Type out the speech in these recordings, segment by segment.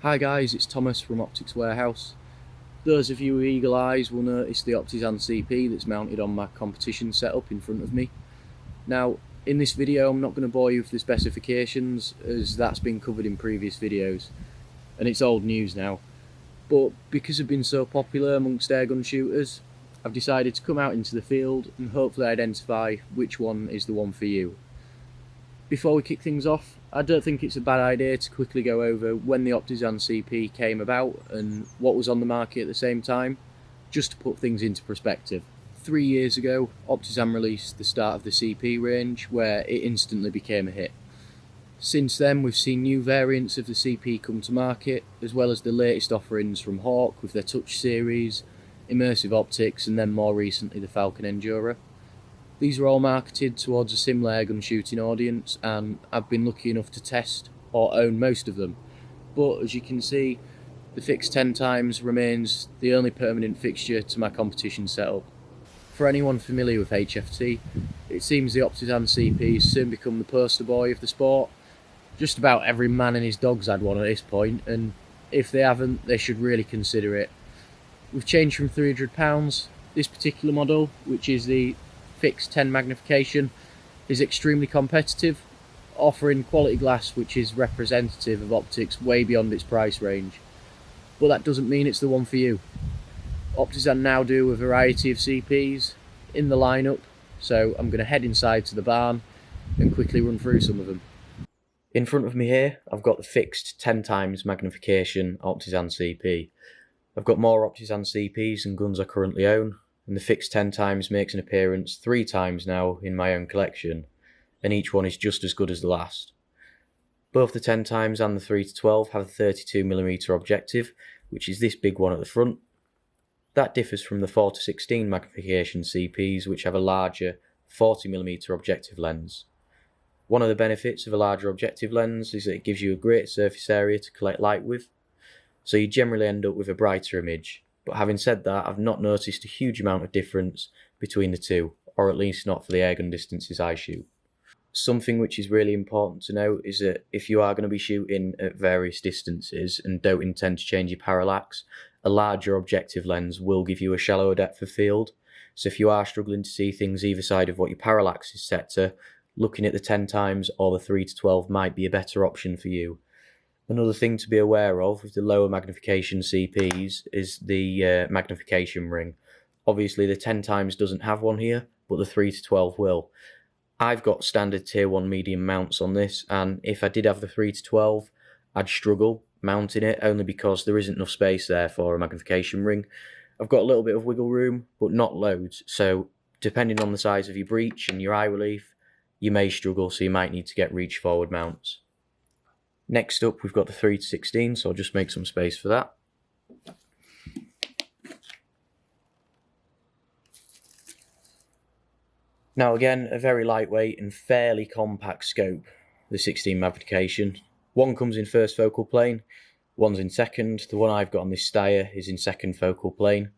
Hi guys, it's Thomas from Optics Warehouse. Those of you with eagle eyes will notice the Optisan CP that's mounted on my competition setup in front of me. Now, in this video I'm not going to bore you with the specifications as that's been covered in previous videos and it's old news now. But because they've been so popular amongst airgun shooters, I've decided to come out into the field and hopefully identify which one is the one for you. Before we kick things off, I don't think it's a bad idea to quickly go over when the Optisan CP came about and what was on the market at the same time, just to put things into perspective. 3 years ago, Optisan released the start of the CP range, where it instantly became a hit. Since then, we've seen new variants of the CP come to market, as well as the latest offerings from Hawk with their Touch series, immersive optics, and then more recently the Falcon Endurer. These are all marketed towards a similar airgun shooting audience, and I've been lucky enough to test or own most of them. But as you can see, the fixed 10 times remains the only permanent fixture to my competition setup. For anyone familiar with HFT, it seems the Optisan CP has soon become the poster boy of the sport. Just about every man and his dog's had one at this point, and if they haven't, they should really consider it. We've changed from £300. This particular model, which is the fixed 10 magnification, is extremely competitive, offering quality glass which is representative of optics way beyond its price range. But that doesn't mean it's the one for you. Optisan now do a variety of CPs in the lineup, so I'm going to head inside to the barn and quickly run through some of them. In front of me here, I've got the fixed 10 times magnification Optisan CP. I've got more Optisan CPs than guns I currently own, and the fixed 10 times makes an appearance 3 times now in my own collection, and each one is just as good as the last. Both the 10 times and the 3-12 have a 32mm objective, which is this big one at the front. That differs from the 4-16 magnification CPs, which have a larger 40mm objective lens. One of the benefits of a larger objective lens is that it gives you a great surface area to collect light with, so you generally end up with a brighter image. But having said that, I've not noticed a huge amount of difference between the two, or at least not for the airgun distances I shoot. Something which is really important to note is that if you are going to be shooting at various distances and don't intend to change your parallax, a larger objective lens will give you a shallower depth of field. So if you are struggling to see things either side of what your parallax is set to, looking at the 10 times or the 3-12 might be a better option for you. Another thing to be aware of with the lower magnification CPs is the magnification ring. Obviously the 10 times doesn't have one here, but the 3-12 will. I've got standard tier 1 medium mounts on this, and if I did have the 3-12, I'd struggle mounting it only because there isn't enough space there for a magnification ring. I've got a little bit of wiggle room, but not loads, so depending on the size of your breech and your eye relief, you may struggle, so you might need to get reach forward mounts. Next up, we've got the 3-16, so I'll just make some space for that. Now again, a very lightweight and fairly compact scope, the 16 magnification. One comes in first focal plane, one's in second. The one I've got on this steyr is in second focal plane.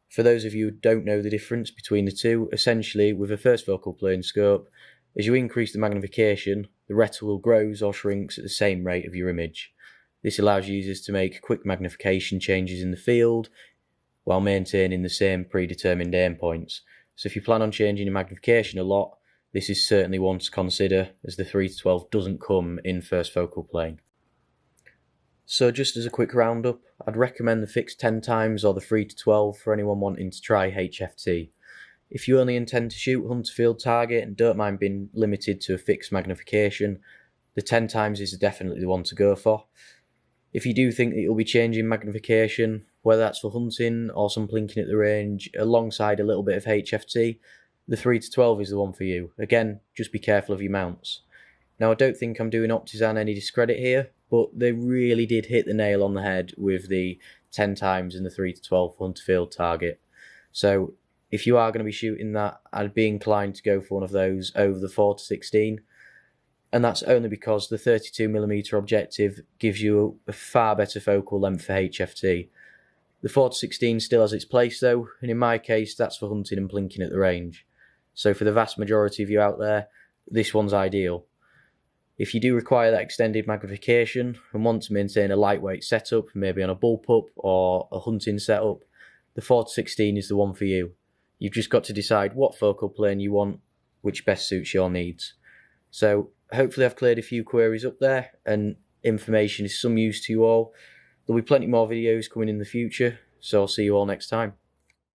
For those of you who don't know the difference between the two, essentially with a first focal plane scope, as you increase the magnification, the reticle grows or shrinks at the same rate of your image. This allows users to make quick magnification changes in the field while maintaining the same predetermined aim points. So if you plan on changing your magnification a lot, this is certainly one to consider, as the 3-12 doesn't come in first focal plane. So just as a quick roundup, I'd recommend the fixed 10 times or the 3-12 for anyone wanting to try HFT. If you only intend to shoot hunter field target and don't mind being limited to a fixed magnification, the 10 times is definitely the one to go for. If you do think that you'll be changing magnification, whether that's for hunting or some plinking at the range, alongside a little bit of HFT, the 3-12 is the one for you. Again, just be careful of your mounts. Now I don't think I'm doing Optisan any discredit here, but they really did hit the nail on the head with the 10 times and the 3-12 hunter field target. So if you are going to be shooting that, I'd be inclined to go for one of those over the 4-16. And that's only because the 32mm objective gives you a far better focal length for HFT. The 4-16 still has its place though, and in my case that's for hunting and plinking at the range. So for the vast majority of you out there, this one's ideal. If you do require that extended magnification and want to maintain a lightweight setup, maybe on a bullpup or a hunting setup, the 4-16 is the one for you. You've just got to decide what focal plane you want, which best suits your needs. So hopefully I've cleared a few queries up there and information is some use to you all. There'll be plenty more videos coming in the future, so I'll see you all next time.